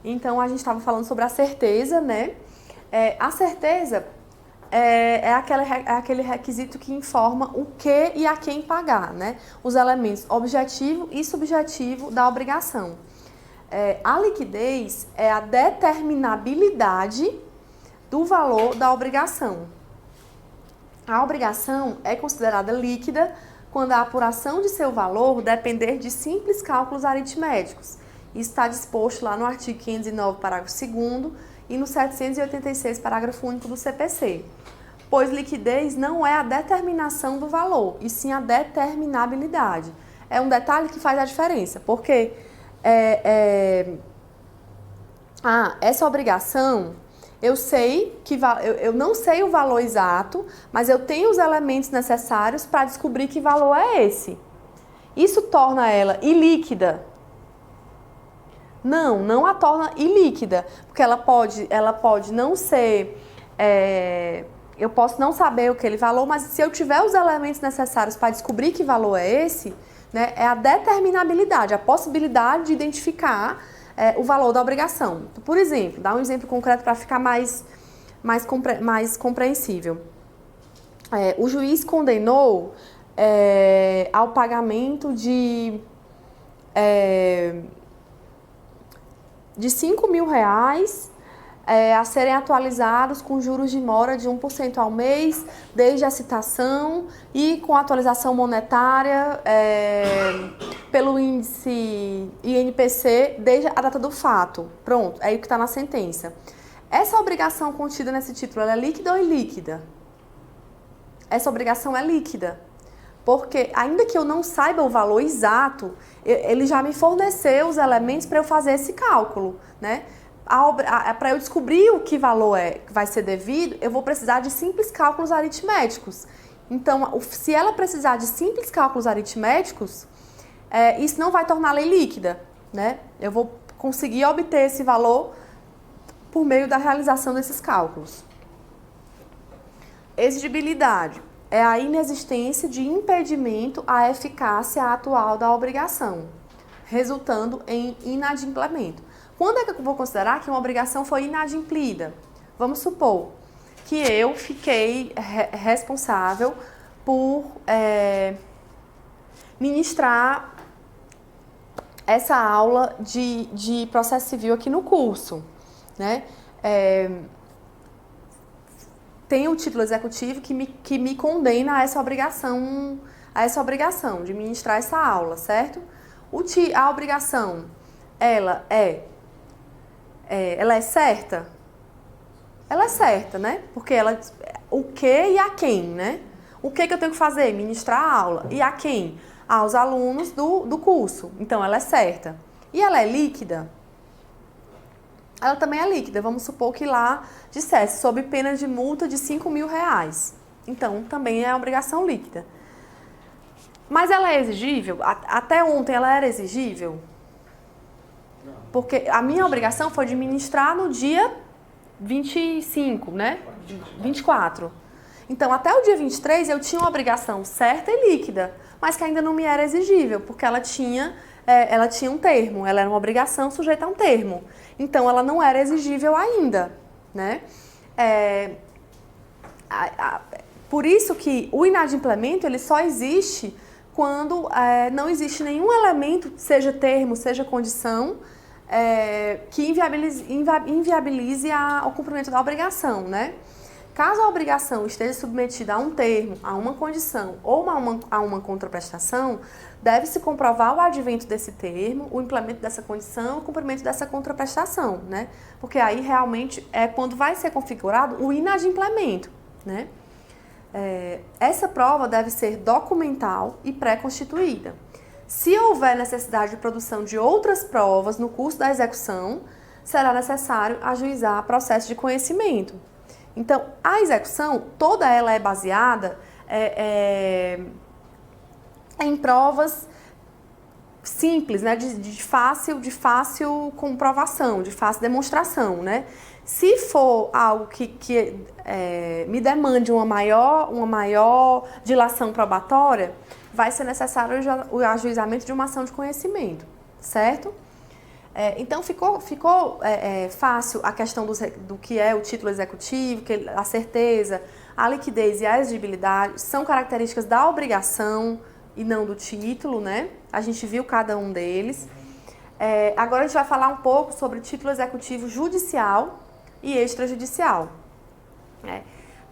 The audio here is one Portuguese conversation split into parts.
Então, a gente estava falando sobre a certeza, né? A certeza é aquele requisito que informa o que e a quem pagar, né? Os elementos objetivo e subjetivo da obrigação. A liquidez é a determinabilidade do valor da obrigação. A obrigação é considerada líquida quando a apuração de seu valor depender de simples cálculos aritméticos. Isso está disposto lá no artigo 509, parágrafo 2º e no 786, parágrafo único do CPC. Pois liquidez não é a determinação do valor, e sim a determinabilidade. É um detalhe que faz a diferença, porque essa obrigação, eu não sei o valor exato, mas eu tenho os elementos necessários para descobrir que valor é esse. Isso torna ela ilíquida? Não a torna ilíquida, porque ela pode não ser... eu posso não saber aquele valor, mas se eu tiver os elementos necessários para descobrir que valor é esse, né, é a determinabilidade, a possibilidade de identificar o valor da obrigação. Por exemplo, dá um exemplo concreto para ficar mais compreensível. O juiz condenou ao pagamento de R$5.000 a serem atualizados com juros de mora de 1% ao mês, desde a citação e com atualização monetária pelo índice INPC desde a data do fato. Pronto, é aí o que está na sentença. Essa obrigação contida nesse título, ela é líquida ou ilíquida? Essa obrigação é líquida, porque ainda que eu não saiba o valor exato, ele já me forneceu os elementos para eu fazer esse cálculo, né? Para eu descobrir o que valor vai ser devido, eu vou precisar de simples cálculos aritméticos. Então, se ela precisar de simples cálculos aritméticos, isso não vai torná-la líquida, né? Eu vou conseguir obter esse valor por meio da realização desses cálculos. Exigibilidade é a inexistência de impedimento à eficácia atual da obrigação, resultando em inadimplemento. Quando é que eu vou considerar que uma obrigação foi inadimplida? Vamos supor que eu fiquei responsável por ministrar essa aula de processo civil aqui no curso, né? Tem o título executivo que me condena a essa obrigação de ministrar essa aula, certo? A obrigação, ela é certa? Ela é certa, né? Porque o que e a quem, né? O que eu tenho que fazer? Ministrar a aula. E a quem? Aos alunos do curso. Então, ela é certa. E ela é líquida? Ela também é líquida. Vamos supor que lá dissesse sob pena de multa de R$5.000. Então, também é obrigação líquida. Mas ela é exigível? Até ontem ela era exigível? Porque a minha obrigação foi de ministrar no dia 25, né? 24. Então, até o dia 23 eu tinha uma obrigação certa e líquida, mas que ainda não me era exigível, porque ela tinha um termo, ela era uma obrigação sujeita a um termo. Então, ela não era exigível ainda, né? Por isso que o inadimplemento, ele só existe quando não existe nenhum elemento, seja termo, seja condição, que inviabilize o cumprimento da obrigação, né? Caso a obrigação esteja submetida a um termo, a uma condição ou a uma contraprestação, deve-se comprovar o advento desse termo, o implemento dessa condição e o cumprimento dessa contraprestação, né? Porque aí realmente é quando vai ser configurado o inadimplemento, né? Essa prova deve ser documental e pré-constituída. Se houver necessidade de produção de outras provas no curso da execução, será necessário ajuizar processo de conhecimento. Então, a execução, toda ela é baseada em provas simples, né, de fácil comprovação, de fácil demonstração, né? Se for algo que me demande uma maior dilação probatória, vai ser necessário o ajuizamento de uma ação de conhecimento, certo? Então ficou fácil a questão do que é o título executivo, que a certeza, a liquidez e a exigibilidade são características da obrigação e não do título, né? A gente viu cada um deles. Agora a gente vai falar um pouco sobre título executivo judicial e extrajudicial.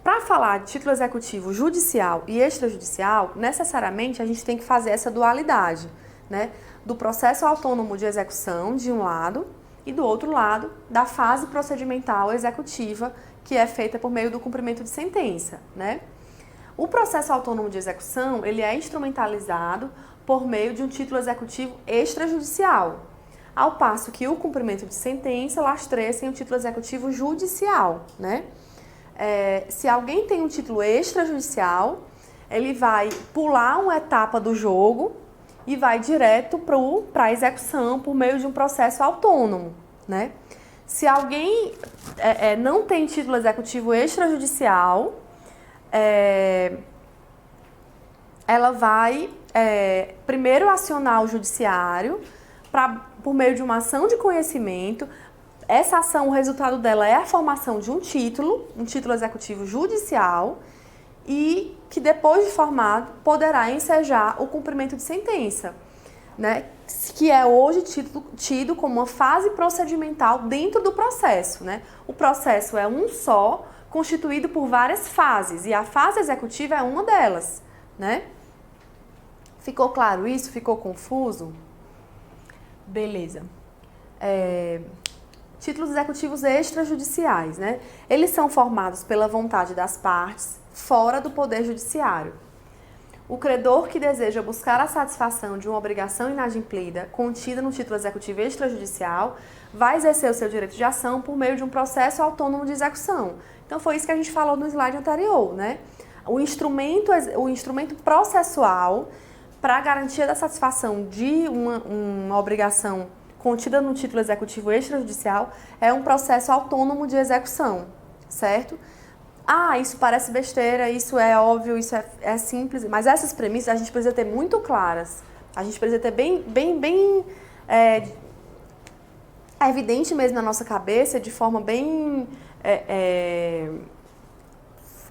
Para falar de título executivo judicial e extrajudicial, necessariamente a gente tem que fazer essa dualidade, né? Do processo autônomo de execução, de um lado, e do outro lado, da fase procedimental executiva, que é feita por meio do cumprimento de sentença, né? O processo autônomo de execução, ele é instrumentalizado por meio de um título executivo extrajudicial, ao passo que o cumprimento de sentença lastreia-se em um título executivo judicial, né? Se alguém tem um título extrajudicial, ele vai pular uma etapa do jogo e vai direto para a execução por meio de um processo autônomo, né? Se alguém não tem título executivo extrajudicial, ela vai primeiro acionar o judiciário por meio de uma ação de conhecimento. Essa ação, o resultado dela é a formação de um título executivo judicial, e que depois de formado poderá ensejar o cumprimento de sentença, né? Que é hoje tido como uma fase procedimental dentro do processo, né? O processo é um só, constituído por várias fases, e a fase executiva é uma delas, né? Ficou claro isso? Ficou confuso? Beleza. Títulos executivos extrajudiciais, né? Eles são formados pela vontade das partes, fora do poder judiciário. O credor que deseja buscar a satisfação de uma obrigação inadimplida contida no título executivo extrajudicial vai exercer o seu direito de ação por meio de um processo autônomo de execução. Então foi isso que a gente falou no slide anterior, né? O instrumento processual para a garantia da satisfação de uma obrigação contida no título executivo extrajudicial é um processo autônomo de execução, certo? Isso parece besteira, isso é óbvio, isso é simples, mas essas premissas a gente precisa ter muito claras. A gente precisa ter bem evidente mesmo na nossa cabeça, de forma bem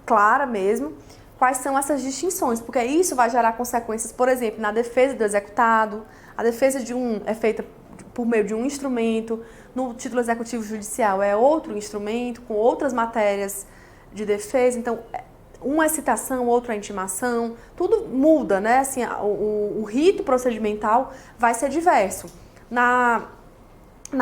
clara mesmo, quais são essas distinções, porque isso vai gerar consequências, por exemplo, na defesa do executado. A defesa é feita por meio de um instrumento, no título executivo judicial é outro instrumento, com outras matérias de defesa. Então, uma é citação, outra é intimação, tudo muda, né? Assim, o rito procedimental vai ser diverso. Na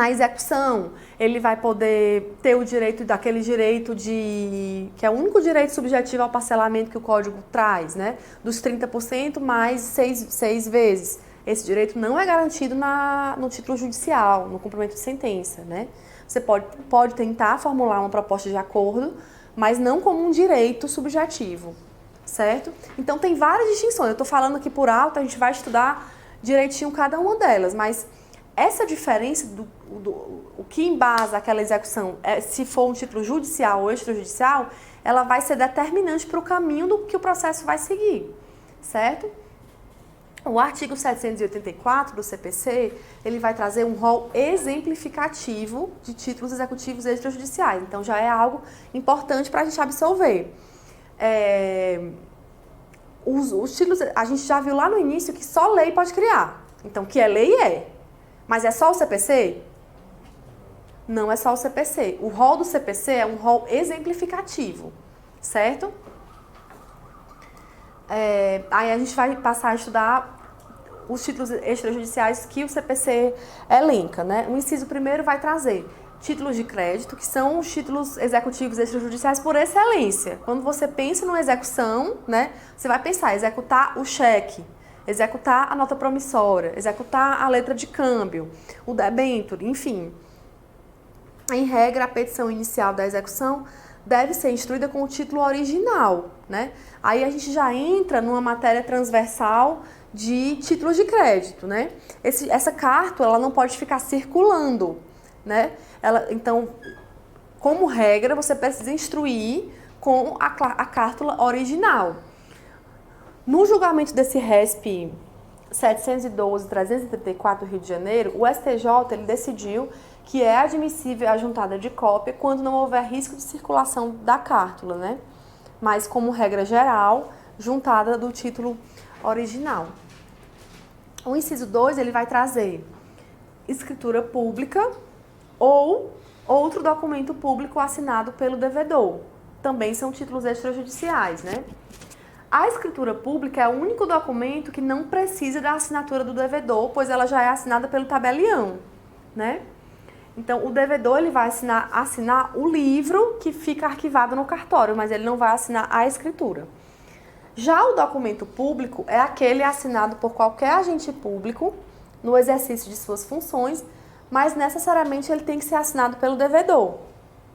execução, ele vai poder ter o direito daquele direito que é o único direito subjetivo ao parcelamento que o Código traz, né? Dos 30% mais 6 vezes. Esse direito não é garantido no título judicial, no cumprimento de sentença, né? Você pode tentar formular uma proposta de acordo, mas não como um direito subjetivo, certo? Então tem várias distinções. Eu estou falando aqui por alto, a gente vai estudar direitinho cada uma delas, mas essa diferença o que embasa aquela execução, se for um título judicial ou extrajudicial, ela vai ser determinante para o caminho do que o processo vai seguir, certo? O artigo 784 do CPC, ele vai trazer um rol exemplificativo de títulos executivos extrajudiciais. Então, já é algo importante para a gente absolver. Os títulos, a gente já viu lá no início que só lei pode criar. Então, que é lei é. Mas é só o CPC? Não é só o CPC. O rol do CPC é um rol exemplificativo, certo? Aí a gente vai passar a estudar os títulos extrajudiciais que o CPC elenca, né? O inciso primeiro vai trazer títulos de crédito, que são os títulos executivos extrajudiciais por excelência. Quando você pensa numa execução, né, você vai pensar executar o cheque, executar a nota promissória, executar a letra de câmbio, o debênture, enfim. Em regra, a petição inicial da execução deve ser instruída com o título original, né? Aí a gente já entra numa matéria transversal de títulos de crédito, né? Essa carta, ela não pode ficar circulando, né? Então, como regra, você precisa instruir com a cártula original. No julgamento desse RESP 712/334 do Rio de Janeiro, o STJ ele decidiu que é admissível a juntada de cópia quando não houver risco de circulação da cártula, né? Mas, como regra geral, juntada do título original. O inciso 2, ele vai trazer escritura pública ou outro documento público assinado pelo devedor. Também são títulos extrajudiciais, né? A escritura pública é o único documento que não precisa da assinatura do devedor, pois ela já é assinada pelo tabelião, né? Então, o devedor ele vai assinar o livro que fica arquivado no cartório, mas ele não vai assinar a escritura. Já o documento público é aquele assinado por qualquer agente público no exercício de suas funções, mas necessariamente ele tem que ser assinado pelo devedor.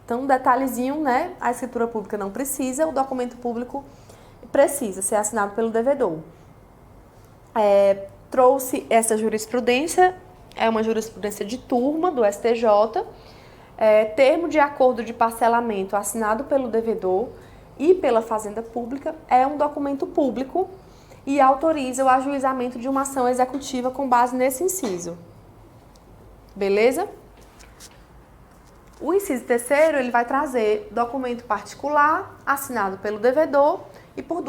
Então, um detalhezinho, né? A escritura pública não precisa, o documento público precisa ser assinado pelo devedor. Trouxe essa jurisprudência, é uma jurisprudência de turma do STJ, termo de acordo de parcelamento assinado pelo devedor e pela Fazenda Pública é um documento público e autoriza o ajuizamento de uma ação executiva com base nesse inciso. Beleza? O inciso terceiro, ele vai trazer documento particular assinado pelo devedor e por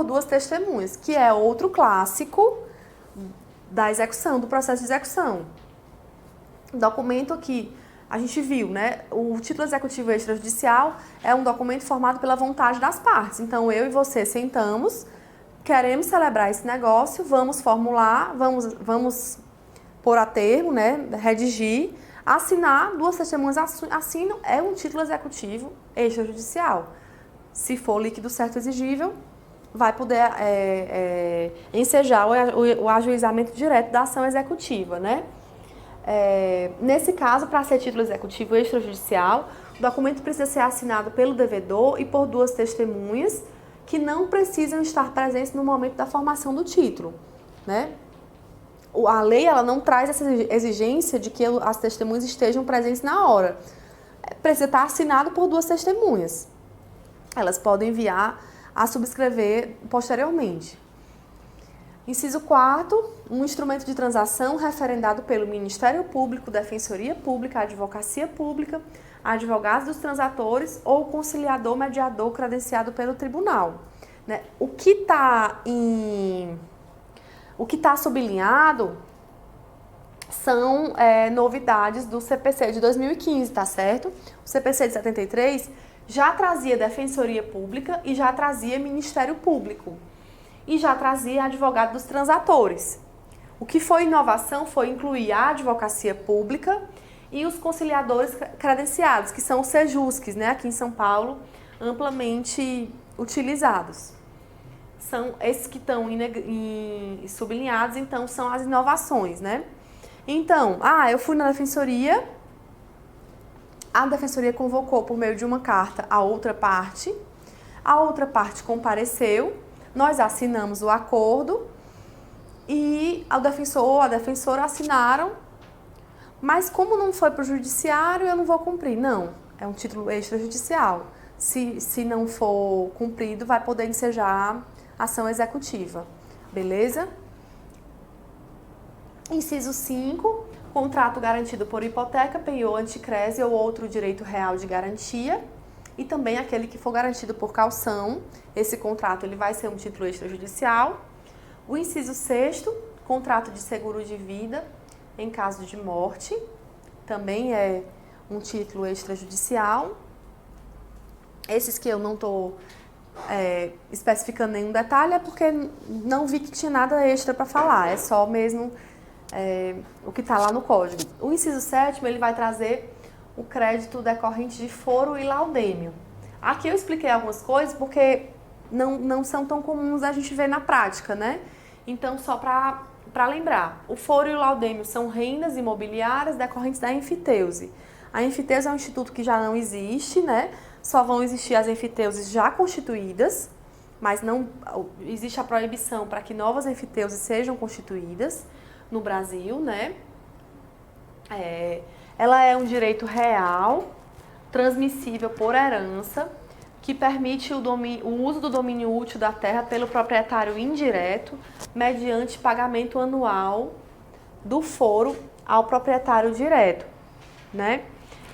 duas testemunhas, que é outro clássico da execução, do processo de execução. Documento que a gente viu, né? O título executivo extrajudicial é um documento formado pela vontade das partes. Então, eu e você sentamos, queremos celebrar esse negócio, vamos formular, vamos pôr a termo, né? Redigir, assinar, duas testemunhas assinam, é um título executivo extrajudicial. Se for líquido certo exigível, vai poder ensejar o ajuizamento direto da ação executiva, né? Nesse caso, para ser título executivo extrajudicial, o documento precisa ser assinado pelo devedor e por duas testemunhas que não precisam estar presentes no momento da formação do título, né? A lei ela não traz essa exigência de que as testemunhas estejam presentes na hora. Precisa estar assinado por duas testemunhas. Elas podem enviar a subscrever posteriormente. Inciso 4, um instrumento de transação referendado pelo Ministério Público, Defensoria Pública, Advocacia Pública, advogados dos transatores ou conciliador mediador credenciado pelo tribunal. Né? O que está sublinhado são novidades do CPC de 2015, tá certo? O CPC de 73 já trazia Defensoria Pública e já trazia Ministério Público. E já trazia advogado dos transatores. O que foi inovação foi incluir a advocacia pública e os conciliadores credenciados, que são os sejusques, né, aqui em São Paulo, amplamente utilizados. São esses que estão sublinhados, então, são as inovações, né? Então, eu fui na defensoria, a defensoria convocou por meio de uma carta a outra parte compareceu, nós assinamos o acordo e o defensor ou a defensora assinaram, mas como não foi para o judiciário, eu não vou cumprir. Não, é um título extrajudicial. Se não for cumprido, vai poder ensejar ação executiva. Beleza? Inciso 5, contrato garantido por hipoteca, penhor, anticrese ou outro direito real de garantia. E também aquele que for garantido por caução, esse contrato ele vai ser um título extrajudicial. O inciso 6º, contrato de seguro de vida em caso de morte, também é um título extrajudicial. Esses que eu não estou especificando nenhum detalhe é porque não vi que tinha nada extra para falar, é só mesmo o que está lá no código. O inciso 7º, ele vai trazer o crédito decorrente de foro e laudêmio. Aqui eu expliquei algumas coisas porque não são tão comuns a gente ver na prática, né? Então, só para lembrar, o foro e o laudêmio são rendas imobiliárias decorrentes da enfiteuse. A enfiteuse é um instituto que já não existe, né? Só vão existir as enfiteuses já constituídas, mas não existe a proibição para que novas enfiteuses sejam constituídas no Brasil, né? Ela é um direito real, transmissível por herança, que permite o uso do domínio útil da terra pelo proprietário indireto, mediante pagamento anual do foro ao proprietário direto, né?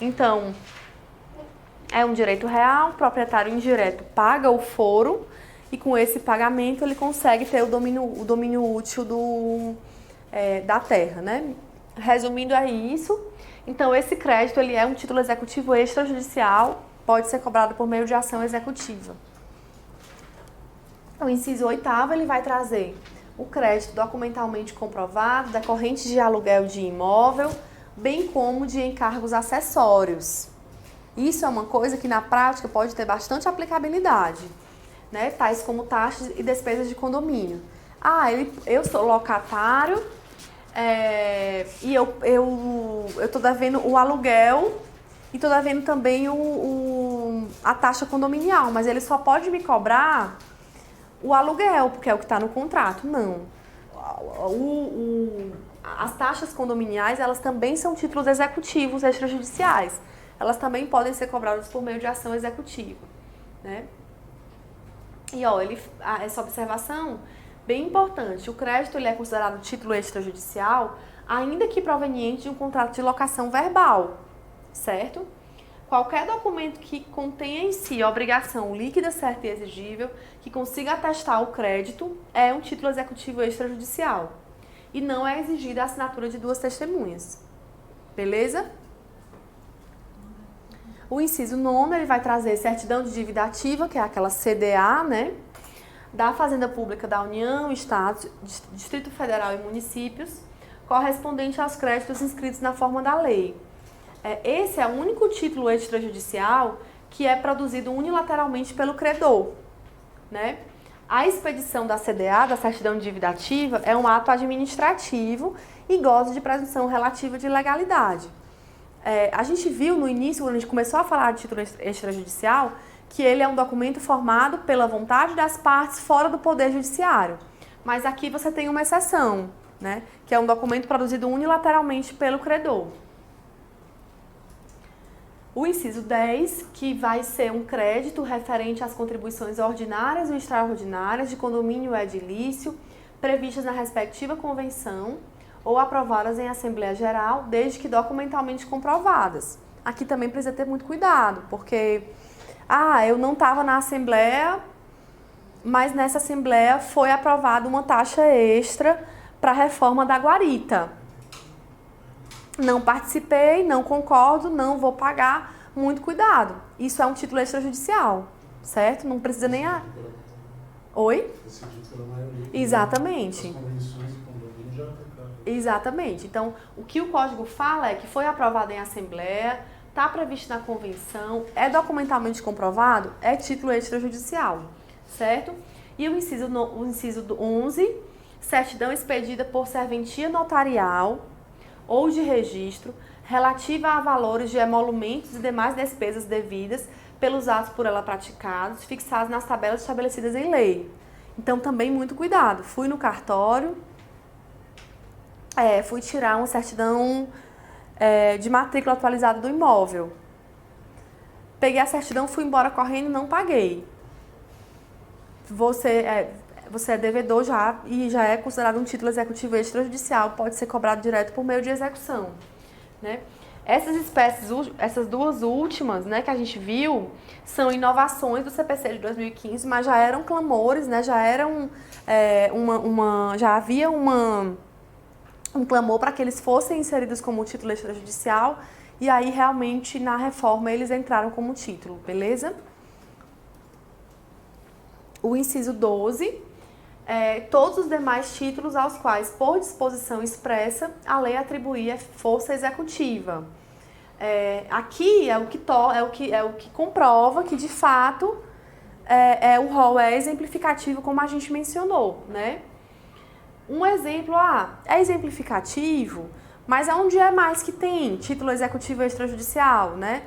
Então, é um direito real, o proprietário indireto paga o foro e com esse pagamento ele consegue ter o domínio útil da terra, né? Resumindo, é isso. Então, esse crédito ele é um título executivo extrajudicial, pode ser cobrado por meio de ação executiva. O inciso 8º, ele vai trazer o crédito documentalmente comprovado, decorrente de aluguel de imóvel, bem como de encargos acessórios. Isso é uma coisa que na prática pode ter bastante aplicabilidade, né? Tais como taxas e despesas de condomínio. Eu sou locatário e eu estou devendo o aluguel e estou devendo também a taxa condominial, mas ele só pode me cobrar o aluguel, porque é o que está no contrato. Não. As taxas condominiais, elas também são títulos executivos extrajudiciais. Elas também podem ser cobradas por meio de ação executiva, né? E essa observação bem importante. O crédito ele é considerado título extrajudicial, ainda que proveniente de um contrato de locação verbal, certo? Qualquer documento que contenha em si obrigação líquida, certa e exigível, que consiga atestar o crédito, é um título executivo extrajudicial. E não é exigida a assinatura de 2 testemunhas. Beleza? O inciso 9º, ele vai trazer certidão de dívida ativa, que é aquela CDA, né? Da Fazenda Pública da União, Estados, Distrito Federal e municípios, correspondente aos créditos inscritos na forma da lei. Esse é o único título extrajudicial que é produzido unilateralmente pelo credor, né? A expedição da CDA, da certidão de dívida ativa, é um ato administrativo e goza de presunção relativa de legalidade. A gente viu no início, quando a gente começou a falar de título extrajudicial, que ele é um documento formado pela vontade das partes fora do poder judiciário. Mas aqui você tem uma exceção, né? Que é um documento produzido unilateralmente pelo credor. O inciso 10, que vai ser um crédito referente às contribuições ordinárias ou extraordinárias de condomínio edilício previstas na respectiva convenção ou aprovadas em Assembleia Geral, desde que documentalmente comprovadas. Aqui também precisa ter muito cuidado, porque eu não estava na Assembleia, mas nessa Assembleia foi aprovada uma taxa extra para a reforma da guarita. Não participei, não concordo, não vou pagar, muito cuidado. Isso é um título extrajudicial, certo? Não precisa nem Oi? Decidido pela maioria. Exatamente. As convenções de condomínio já aplicaram. Exatamente. Então, o que o Código fala é que foi aprovado em Assembleia, está previsto na convenção, é documentalmente comprovado, é título extrajudicial, certo? E o inciso 11, certidão expedida por serventia notarial ou de registro, relativa a valores de emolumentos e demais despesas devidas pelos atos por ela praticados, fixados nas tabelas estabelecidas em lei. Então, também muito cuidado. Fui no cartório, fui tirar uma certidão de matrícula atualizada do imóvel. Peguei a certidão, fui embora correndo e não paguei. Você é devedor já e já é considerado um título executivo extrajudicial, pode ser cobrado direto por meio de execução, né? Essas duas últimas, né, que a gente viu, são inovações do CPC de 2015, mas já eram clamores, né? Já eram já havia um clamor para que eles fossem inseridos como título extrajudicial, e aí realmente na reforma eles entraram como título, beleza? O inciso 12, todos os demais títulos aos quais, por disposição expressa, a lei atribuía força executiva. Aqui é o que comprova que, de fato, o rol é exemplificativo, como a gente mencionou, né? Um exemplo, é exemplificativo, mas aonde é mais que tem título executivo extrajudicial, né?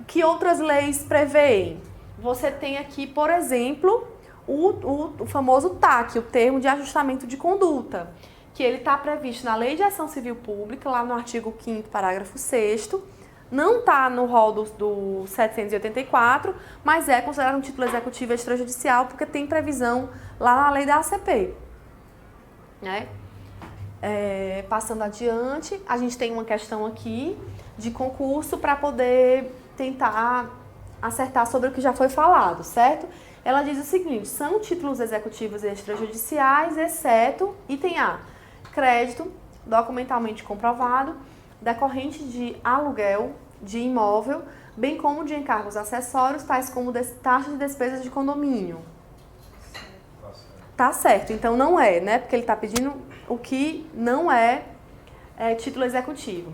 Que outras leis prevêem? Você tem aqui, por exemplo, o famoso TAC, o termo de ajustamento de conduta, que ele está previsto na Lei de Ação Civil Pública, lá no artigo 5º, parágrafo 6º, Não está no rol do 784, mas é considerado um título executivo extrajudicial porque tem previsão lá na lei da ACP. Né? Passando adiante, a gente tem uma questão aqui de concurso para poder tentar acertar sobre o que já foi falado, certo? Ela diz o seguinte: são títulos executivos extrajudiciais, exceto, item A, crédito documentalmente comprovado, decorrente de aluguel de imóvel, bem como de encargos acessórios, tais como taxas de despesas de condomínio. Tá certo, então não é, né? Porque ele está pedindo o que não é título executivo.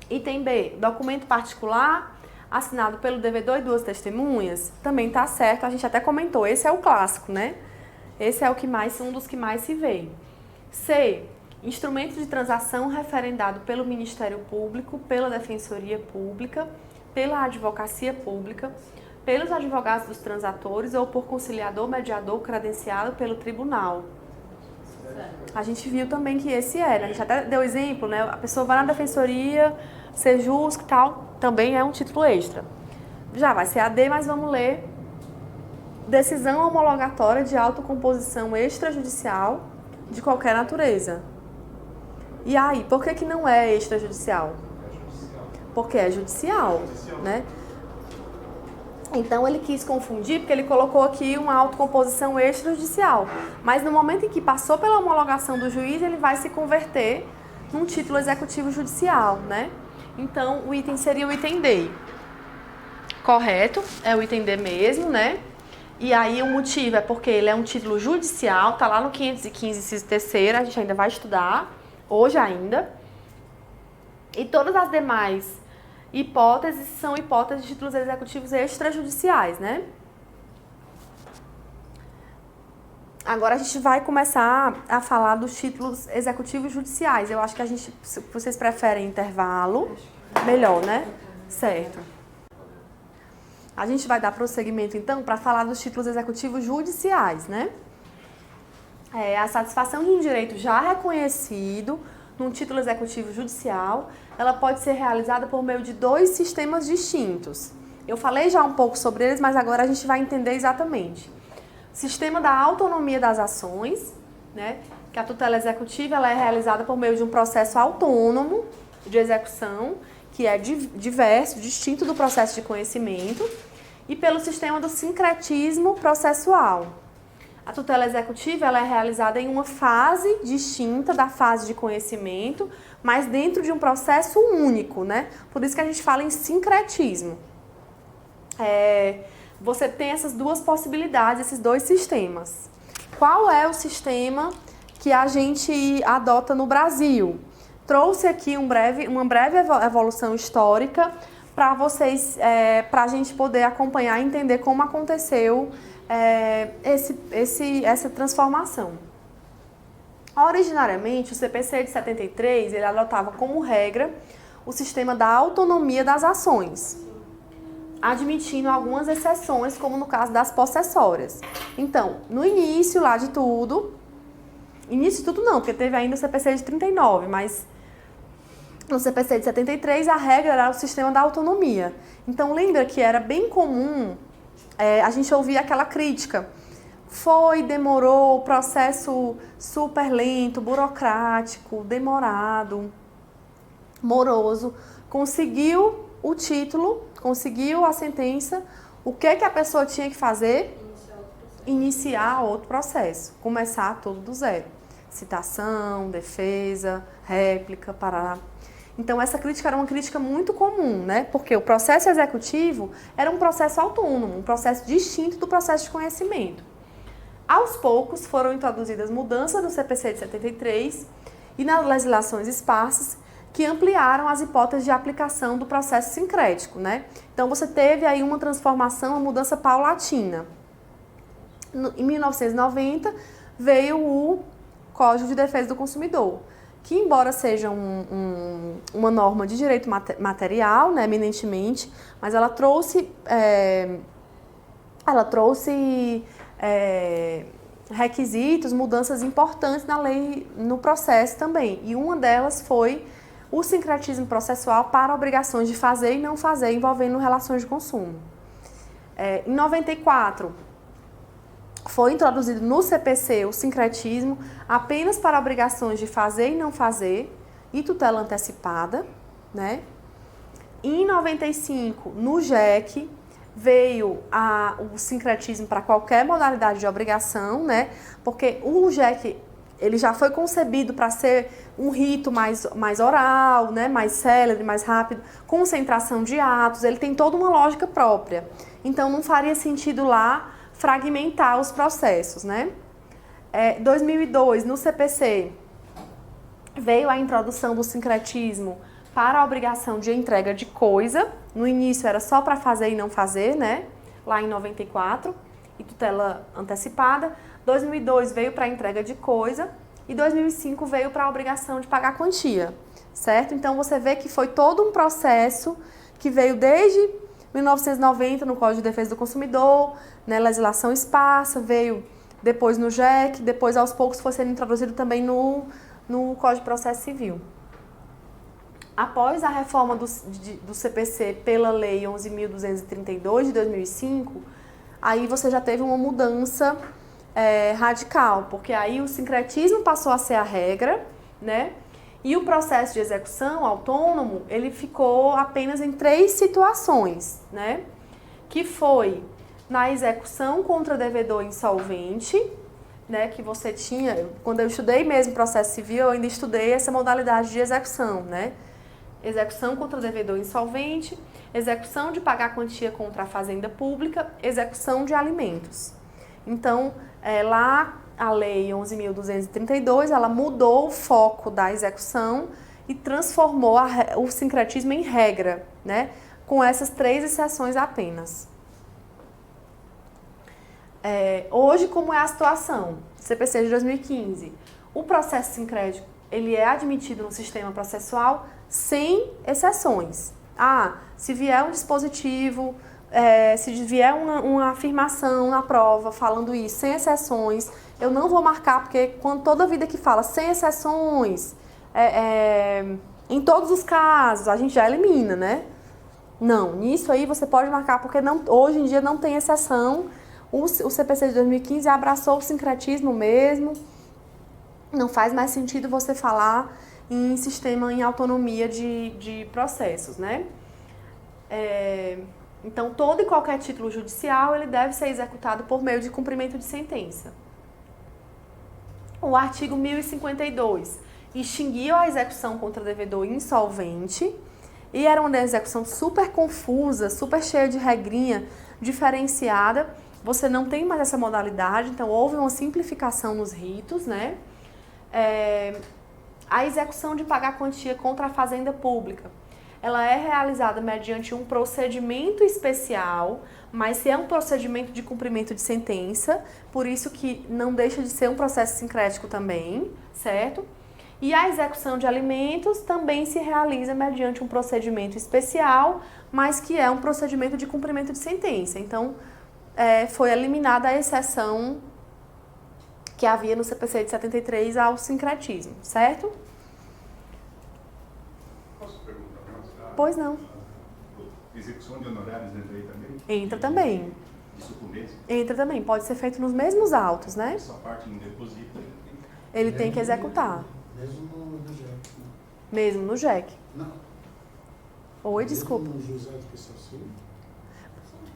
Item B, documento particular assinado pelo devedor e duas testemunhas, também tá certo, a gente até comentou, esse é o clássico, né? Esse é um dos que mais se vê. C, instrumento de transação referendado pelo Ministério Público, pela Defensoria Pública, pela Advocacia Pública, pelos advogados dos transatores ou por conciliador, mediador credenciado pelo tribunal. A gente viu também que esse era, a gente até deu exemplo, né? A pessoa vai na Defensoria, Sejus e tal, também é um título extra. Já vai ser AD, mas vamos ler. Decisão homologatória de autocomposição extrajudicial de qualquer natureza. E aí, por que não é extrajudicial? Porque é judicial, né? Então ele quis confundir porque ele colocou aqui uma autocomposição extrajudicial. Mas no momento em que passou pela homologação do juiz, ele vai se converter num título executivo judicial, né? Então o item seria o item D. Correto, é o item D mesmo, né? E aí o motivo é porque ele é um título judicial, tá lá no 515, inciso terceiro, a gente ainda vai estudar, hoje ainda. E todas as demais hipóteses são hipóteses de títulos executivos extrajudiciais, né? Agora a gente vai começar a falar dos títulos executivos judiciais. Eu acho que vocês preferem intervalo, melhor, né? Certo. A gente vai dar prosseguimento, então, para falar dos títulos executivos judiciais, né? A satisfação de um direito já reconhecido num título executivo judicial, ela pode ser realizada por meio de dois sistemas distintos. Eu falei já um pouco sobre eles, mas agora a gente vai entender exatamente. Sistema da autonomia das ações, né? Que a tutela executiva ela é realizada por meio de um processo autônomo de execução, que é diverso, distinto do processo de conhecimento, e pelo sistema do sincretismo processual. A tutela executiva ela é realizada em uma fase distinta da fase de conhecimento, mas dentro de um processo único, né? Por isso que a gente fala em sincretismo. Você tem essas duas possibilidades, esses dois sistemas. Qual é o sistema que a gente adota no Brasil? Trouxe aqui uma breve evolução histórica para vocês, para a gente poder acompanhar e entender como aconteceu essa transformação. Originariamente, o CPC de 73 ele adotava como regra o sistema da autonomia das ações, admitindo algumas exceções, como no caso das possessórias. Então, no início lá de tudo, não, porque teve ainda o CPC de 39, mas no CPC de 73 a regra era o sistema da autonomia. Então, lembra que era bem comum a gente ouvir aquela crítica. Demorou, processo super lento, burocrático, demorado, moroso. Conseguiu o título, conseguiu a sentença, o que a pessoa tinha que fazer? Iniciar outro processo, começar tudo do zero. Citação, defesa, réplica, parará. Então essa crítica era uma crítica muito comum, né? Porque o processo executivo era um processo autônomo, um processo distinto do processo de conhecimento. Aos poucos foram introduzidas mudanças no CPC de 73 e nas legislações esparsas que ampliaram as hipóteses de aplicação do processo sincrético, né? Então você teve aí uma transformação, uma mudança paulatina. Em 1990 veio o Código de Defesa do Consumidor, que embora seja uma norma de direito material, né, eminentemente, mas ela trouxe requisitos, mudanças importantes na lei, no processo também. E uma delas foi o sincretismo processual para obrigações de fazer e não fazer envolvendo relações de consumo. Em 94, foi introduzido no CPC o sincretismo apenas para obrigações de fazer e não fazer e tutela antecipada, né? Em 95, no JEC, veio o sincretismo para qualquer modalidade de obrigação, né? Porque o JEC, ele já foi concebido para ser um rito mais oral, né? Mais célere, mais rápido, concentração de atos, ele tem toda uma lógica própria. Então, não faria sentido lá fragmentar os processos, né? 2002, no CPC, veio a introdução do sincretismo para a obrigação de entrega de coisa. No início era só para fazer e não fazer, né? Lá em 94, e tutela antecipada. 2002 veio para a entrega de coisa e 2005 veio para a obrigação de pagar quantia, certo? Então você vê que foi todo um processo que veio desde 1990 no Código de Defesa do Consumidor, né, legislação esparsa, veio depois no JEC, depois aos poucos foi sendo introduzido também no Código de Processo Civil. Após a reforma do CPC pela Lei 11.232 de 2005, aí você já teve uma mudança radical, porque aí o sincretismo passou a ser a regra, né? E o processo de execução autônomo, ele ficou apenas em 3 situações, né? Que foi na execução contra devedor insolvente, né? Que você tinha, quando eu estudei mesmo processo civil, eu ainda estudei essa modalidade de execução, né? Execução contra devedor insolvente, execução de pagar quantia contra a fazenda pública, execução de alimentos. Então, lá a Lei 11.232, ela mudou o foco da execução e transformou o sincretismo em regra, né? Com essas 3 exceções apenas. Hoje, como é a situação? CPC de 2015. O processo sincrético, ele é admitido no sistema processual sem exceções. Se vier um dispositivo, se vier uma afirmação na prova falando isso, sem exceções, eu não vou marcar, porque toda vida que fala sem exceções, em todos os casos, a gente já elimina, né? Não, nisso aí você pode marcar, porque hoje em dia não tem exceção. O CPC de 2015 abraçou o sincretismo mesmo. Não faz mais sentido você falar em sistema em autonomia de processos, né? Então, todo e qualquer título judicial, ele deve ser executado por meio de cumprimento de sentença. O artigo 1052 extinguiu a execução contra devedor insolvente e era uma execução super confusa, super cheia de regrinha diferenciada. Você não tem mais essa modalidade, então houve uma simplificação nos ritos, né? A execução de pagar quantia contra a fazenda pública, ela é realizada mediante um procedimento especial, mas se é um procedimento de cumprimento de sentença, por isso que não deixa de ser um processo sincrético também, certo? E a execução de alimentos também se realiza mediante um procedimento especial, mas que é um procedimento de cumprimento de sentença. Então, foi eliminada a exceção que havia no CPC de 73 ao sincretismo, certo? Posso perguntar mais? Pois não. Execução de honorários entra aí também? Entra também. De sucumbência? Entra também. Pode ser feito nos mesmos autos, né? Essa parte não deposita. Ele tem que executar. Mesmo no JEC. Mesmo no JEC. Não. Oi, desculpa. Mesmo no juizado especial civil?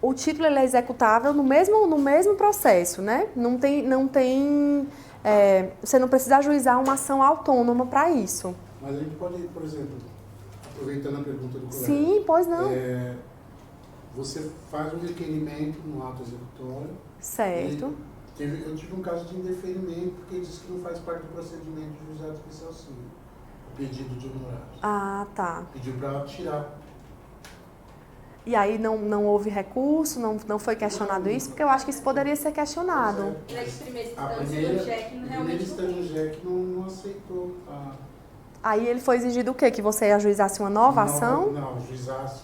O título ele é executável no mesmo processo, né? Não tem você não precisa ajuizar uma ação autônoma para isso. Mas a gente pode, por exemplo, aproveitando a pergunta do colega. Sim, pois não. Você faz um requerimento no ato executório. Certo. Eu tive um caso de indeferimento porque ele disse que não faz parte do procedimento de juizado especial civil. O pedido de honorários. Ah, tá. Pediu para tirar. E aí não houve recurso, não foi questionado isso, porque eu acho que isso poderia ser questionado. A primeira instância do JEC não aceitou. Aí ele foi exigido o quê? Que você ajuizasse uma nova ação? Não, fizesse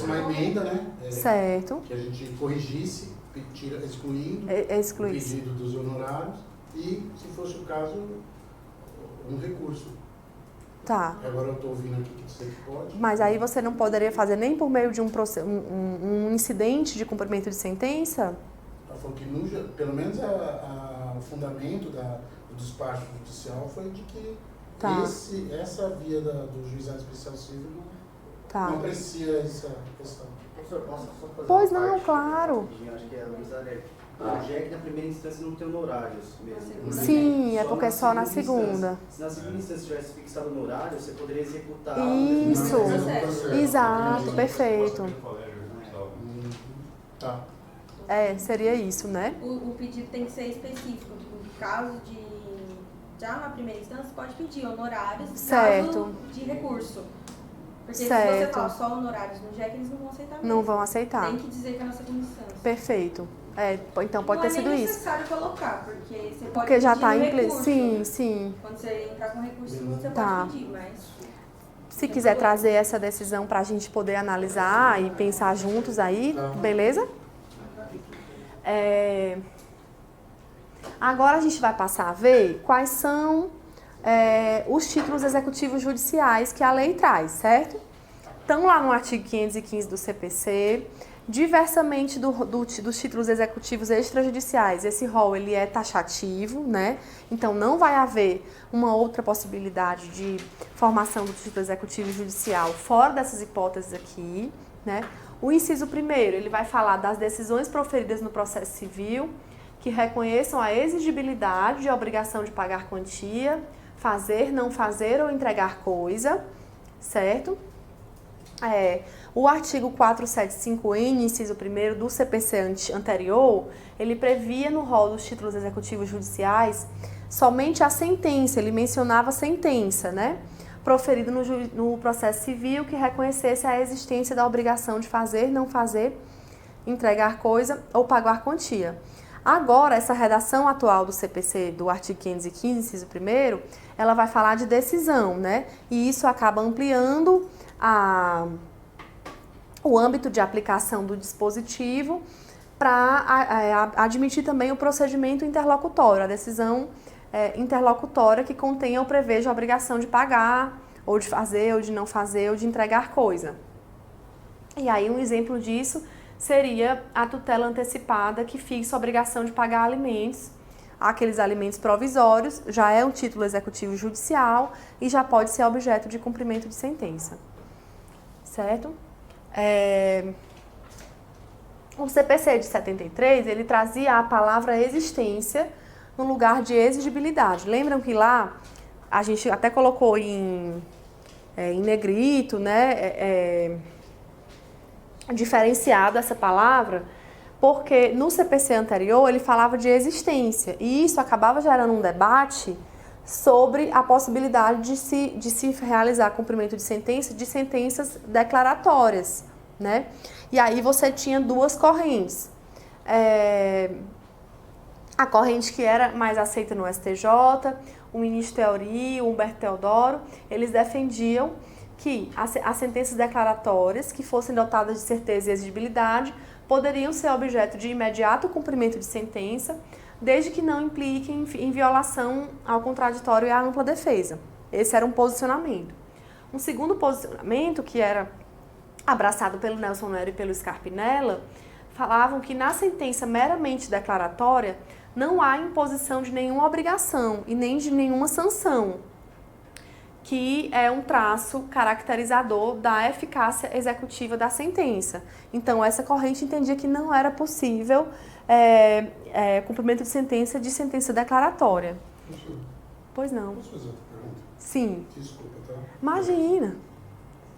uma emenda, né? Certo. Que a gente corrigisse, excluindo o pedido dos honorários e, se fosse o caso, um recurso. Tá. Agora eu estou ouvindo aqui que você pode. Mas aí você não poderia fazer nem por meio de um incidente de cumprimento de sentença? Ela falou que, pelo menos, o fundamento do despacho judicial foi de que essa via do juizado especial civil não aprecia essa questão. Professor, posso só fazer Pois uma não, parte? claro. Acho que é a Luísa Alegre. O JEC na primeira instância não tem honorários mesmo. Sim, é porque é só na segunda. Se na segunda instância tivesse fixado no horário, você poderia executar Isso. o processo. Exato, perfeito. Tá. Seria isso, né? O pedido tem que ser específico. No caso de... Já na primeira instância, pode pedir honorários em caso de recurso. Porque se você falar só honorários no JEC, eles não vão aceitar mesmo. Não vão aceitar. Tem que dizer que é na segunda instância. Perfeito. Então pode ter sido Não é nem isso. necessário colocar, porque você pode Porque já pedir está no em recurso. Sim. Quando você entrar com recurso, você Tá. pode pedir, mas... Se quiser trazer essa decisão para a gente poder analisar e pensar juntos aí, beleza? Agora a gente vai passar a ver quais são os títulos executivos judiciais que a lei traz, certo? Estão lá no artigo 515 do CPC, diversamente dos títulos executivos extrajudiciais. Esse rol ele é taxativo, né? Então não vai haver uma outra possibilidade de formação do título executivo judicial fora dessas hipóteses aqui, né? O inciso 1º, ele vai falar das decisões proferidas no processo civil que reconheçam a exigibilidade de obrigação de pagar quantia, fazer, não fazer ou entregar coisa, certo? O artigo 475N, inciso 1º do CPC anterior, ele previa no rol dos títulos executivos judiciais somente a sentença, ele mencionava a sentença, né? Proferido no processo civil que reconhecesse a existência da obrigação de fazer, não fazer, entregar coisa ou pagar quantia. Agora, essa redação atual do CPC, do artigo 515, inciso 1º, ela vai falar de decisão, né? E isso acaba ampliando o âmbito de aplicação do dispositivo para admitir também o procedimento interlocutório, a decisão interlocutória que contenha ou preveja a obrigação de pagar, ou de fazer, ou de não fazer, ou de entregar coisa. E aí um exemplo disso seria a tutela antecipada que fixa a obrigação de pagar alimentos, aqueles alimentos provisórios, já é um título executivo judicial e já pode ser objeto de cumprimento de sentença. Certo? O CPC de 73, ele trazia a palavra existência no lugar de exigibilidade. Lembram que lá a gente até colocou em negrito, né? Diferenciado essa palavra, porque no CPC anterior ele falava de existência e isso acabava gerando um debate sobre a possibilidade de se realizar cumprimento de sentenças declaratórias, né? E aí você tinha duas correntes. A corrente que era mais aceita no STJ, o ministro Teori, o Humberto Teodoro, eles defendiam que as sentenças declaratórias que fossem dotadas de certeza e exigibilidade poderiam ser objeto de imediato cumprimento de sentença, desde que não impliquem em violação ao contraditório e à ampla defesa. Esse era um posicionamento. Um segundo posicionamento, que era abraçado pelo Nelson Nero e pelo Scarpinella, falavam que na sentença meramente declaratória não há imposição de nenhuma obrigação e nem de nenhuma sanção, que é um traço caracterizador da eficácia executiva da sentença. Então, essa corrente entendia que não era possível cumprimento de sentença declaratória. Pois não. Posso fazer outra pergunta? Sim. Desculpa, tá? Imagina.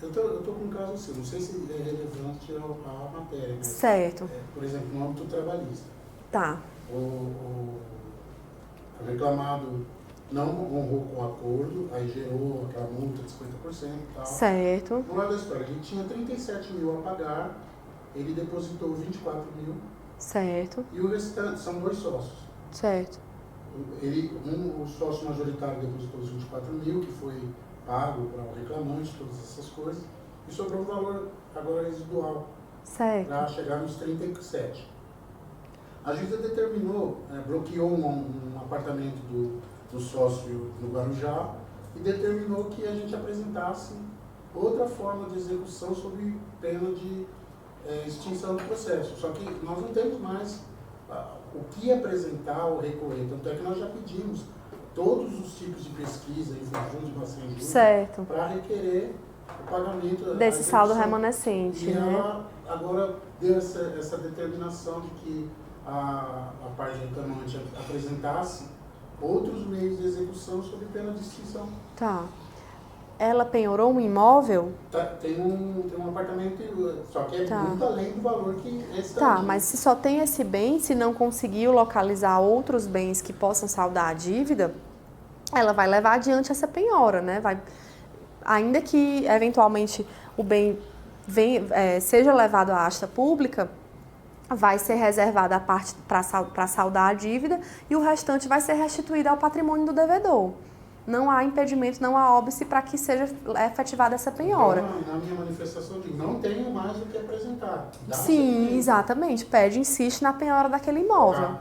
Eu tô com um caso assim, não sei se é relevante à matéria, mas, Certo. por exemplo, no âmbito trabalhista. Tá. O reclamado não honrou com o acordo, aí gerou aquela multa de 50% e tal. Certo. No lado da história, ele tinha 37 mil a pagar, ele depositou 24 mil. Certo. E o restante, são dois sócios. Certo. O sócio majoritário depositou os 24 mil, que foi pago para o reclamante, todas essas coisas, e sobrou um valor agora residual, Certo. para chegar nos 37. A juíza determinou, bloqueou um apartamento do sócio no Guarujá, e determinou que a gente apresentasse outra forma de execução sob pena de extinção do processo. Só que nós não temos mais o que apresentar ou recorrer, tanto é que nós já pedimos todos os tipos de pesquisa, infrajúdice, bacen-júdice, para requerer o pagamento desse saldo remanescente. E ela agora deu essa determinação de que a parte reclamante apresentasse outros meios de execução sob pena de extinção. Tá. Ela penhorou um imóvel? Tem um apartamento, só que é muito além do valor que esse tá. Mas se só tem esse bem, se não conseguiu localizar outros bens que possam saldar a dívida, ela vai levar adiante essa penhora, né? Ainda que, eventualmente, o bem seja levado à asta pública, vai ser reservada a parte para saldar a dívida e o restante vai ser restituído ao patrimônio do devedor. Não há impedimento, não há óbice para que seja efetivada essa penhora. Então, na minha manifestação, eu digo, não tenho mais o que apresentar. Sim, exatamente. Pede, insiste na penhora daquele imóvel. Tá,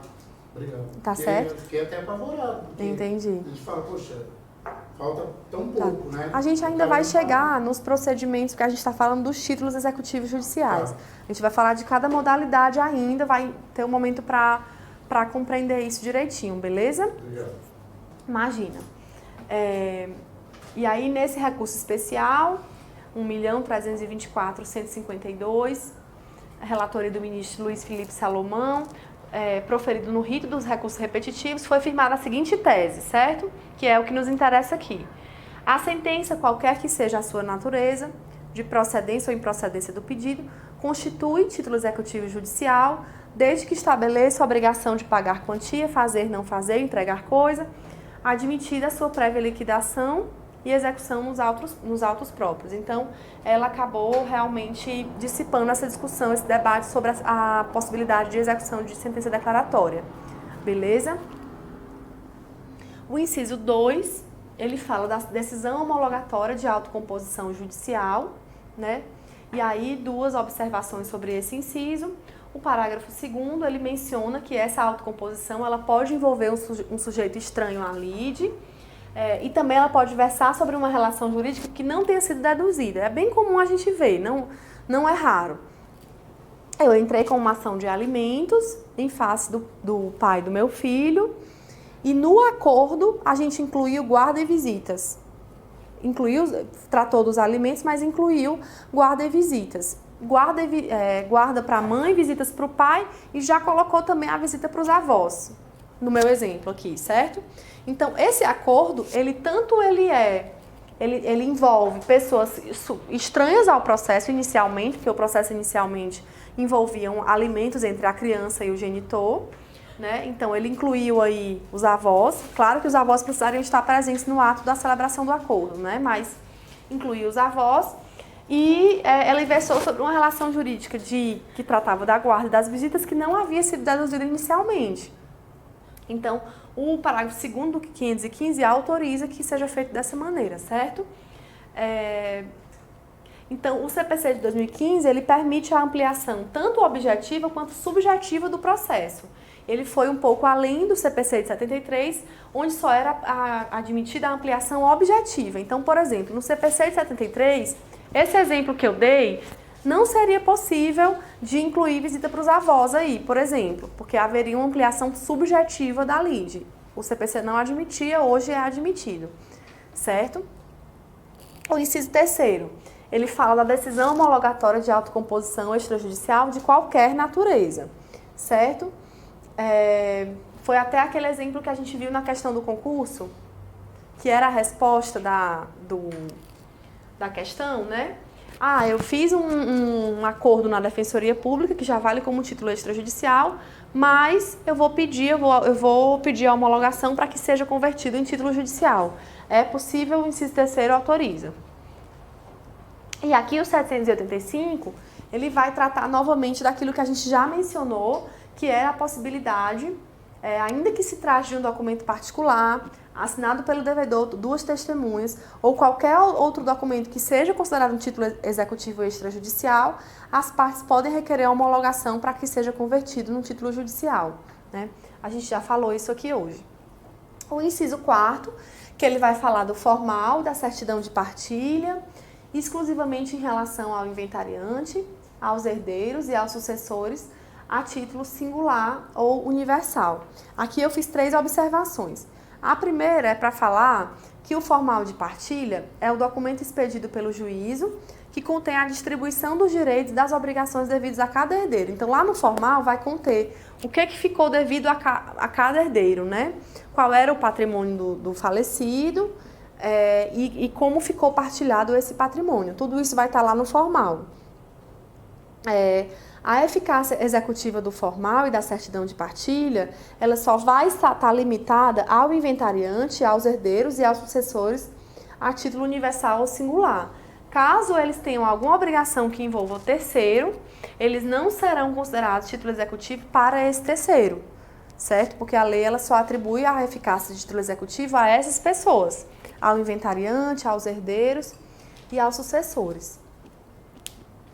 obrigado. Tá certo? Eu fiquei até apavorado. Entendi. A gente fala, poxa, falta tão pouco, né? A gente ainda vai chegar nos procedimentos, porque a gente está falando dos títulos executivos judiciais. A gente vai falar de cada modalidade ainda, vai ter um momento para compreender isso direitinho, beleza? Obrigado. Imagina. E aí, nesse recurso especial, 1.324.152, a relatoria do ministro Luiz Felipe Salomão, proferido no rito dos recursos repetitivos, foi firmada a seguinte tese, certo? Que é o que nos interessa aqui. A sentença, qualquer que seja a sua natureza, de procedência ou improcedência do pedido, constitui título executivo judicial, desde que estabeleça a obrigação de pagar quantia, fazer, não fazer, entregar coisa, admitida a sua prévia liquidação e execução nos autos próprios. Então, ela acabou realmente dissipando essa discussão, esse debate sobre a possibilidade de execução de sentença declaratória. Beleza? O inciso 2, ele fala da decisão homologatória de autocomposição judicial, né? E aí, duas observações sobre esse inciso. O parágrafo 2º, ele menciona que essa autocomposição ela pode envolver um sujeito estranho à lide, e também ela pode versar sobre uma relação jurídica que não tenha sido deduzida. É bem comum a gente ver, não é raro. Eu entrei com uma ação de alimentos em face do pai do meu filho, e no acordo a gente incluiu guarda e visitas. Tratou dos alimentos, mas incluiu guarda e visitas. Guarda para a mãe, visitas para o pai e já colocou também a visita para os avós, no meu exemplo aqui, certo? Então, esse acordo, ele envolve pessoas estranhas ao processo inicialmente, porque o processo inicialmente envolviam alimentos entre a criança e o genitor, né? Então, ele incluiu aí os avós. Claro que os avós precisariam estar presentes no ato da celebração do acordo, né? Mas incluiu os avós. E ela versou sobre uma relação jurídica que tratava da guarda e das visitas que não havia sido deduzida inicialmente. Então, o parágrafo 2º do 515 autoriza que seja feito dessa maneira, certo? Então, o CPC de 2015, ele permite a ampliação tanto objetiva quanto subjetiva do processo. Ele foi um pouco além do CPC de 73, onde só era admitida a ampliação objetiva. Então, por exemplo, no CPC de 73... esse exemplo que eu dei, não seria possível de incluir visita para os avós aí, por exemplo, porque haveria uma ampliação subjetiva da lide. O CPC não admitia, hoje é admitido, certo? O inciso 3º, ele fala da decisão homologatória de autocomposição extrajudicial de qualquer natureza, certo? Foi até aquele exemplo que a gente viu na questão do concurso, que era a resposta da questão, né? Eu fiz um acordo na Defensoria Pública, que já vale como título extrajudicial, mas eu vou pedir a homologação para que seja convertido em título judicial. É possível, o inciso 3º autoriza. E aqui o 785, ele vai tratar novamente daquilo que a gente já mencionou, que é a possibilidade, ainda que se trate de um documento particular, assinado pelo devedor, duas testemunhas, ou qualquer outro documento que seja considerado um título executivo extrajudicial, as partes podem requerer a homologação para que seja convertido num título judicial, né? A gente já falou isso aqui hoje. O inciso 4º, que ele vai falar do formal, da certidão de partilha, exclusivamente em relação ao inventariante, aos herdeiros e aos sucessores, a título singular ou universal. Aqui eu fiz 3 observações. A primeira é para falar que o formal de partilha é o documento expedido pelo juízo que contém a distribuição dos direitos e das obrigações devidos a cada herdeiro. Então, lá no formal vai conter o que ficou devido a cada herdeiro, né? Qual era o patrimônio do falecido e como ficou partilhado esse patrimônio. Tudo isso vai estar lá no formal. A eficácia executiva do formal e da certidão de partilha, ela só vai estar limitada ao inventariante, aos herdeiros e aos sucessores a título universal ou singular. Caso eles tenham alguma obrigação que envolva o terceiro, eles não serão considerados título executivo para esse terceiro, certo? Porque a lei ela só atribui a eficácia de título executivo a essas pessoas, ao inventariante, aos herdeiros e aos sucessores.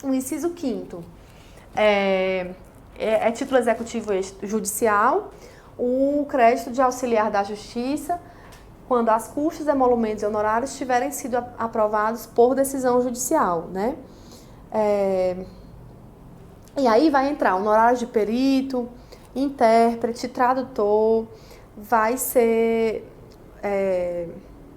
O inciso 5º é título executivo judicial, o crédito de auxiliar da justiça, quando as custas, emolumentos e honorários tiverem sido aprovados por decisão judicial, né? E aí vai entrar honorários de perito, intérprete, tradutor, vai ser...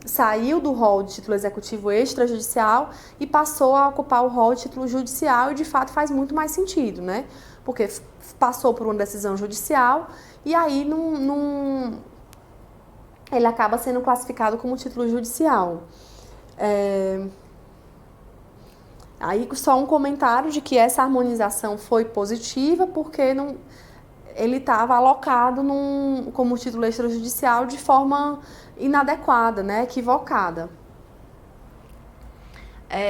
saiu do rol de título executivo extrajudicial e passou a ocupar o rol de título judicial e, de fato, faz muito mais sentido, né? Porque passou por uma decisão judicial e aí ele acaba sendo classificado como título judicial. Aí só um comentário de que essa harmonização foi positiva porque ele estava alocado como título extrajudicial de forma inadequada, né, equivocada.